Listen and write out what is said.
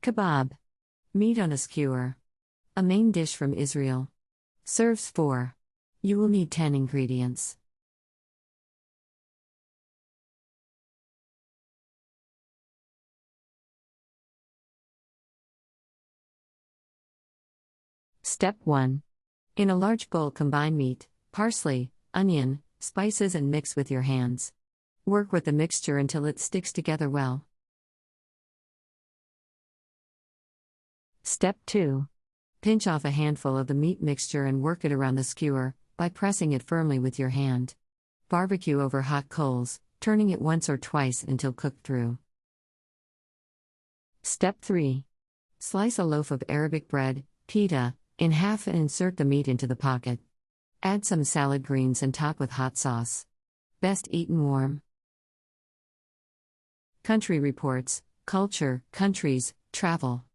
Kabab. Meat on a skewer. A main dish from Israel. Serves 4. You will need 10 ingredients. Step 1. In a large bowl, combine meat, parsley, onion, spices, and mix with your hands. Work with the mixture until it sticks together well. Step 2. Pinch off a handful of the meat mixture and work it around the skewer by pressing it firmly with your hand. Barbecue over hot coals, turning it once or twice until cooked through. Step 3. Slice a loaf of Arabic bread, pita, in half and insert the meat into the pocket. Add some salad greens and top with hot sauce. Best eaten warm. Country Reports, Culture, Countries, Travel.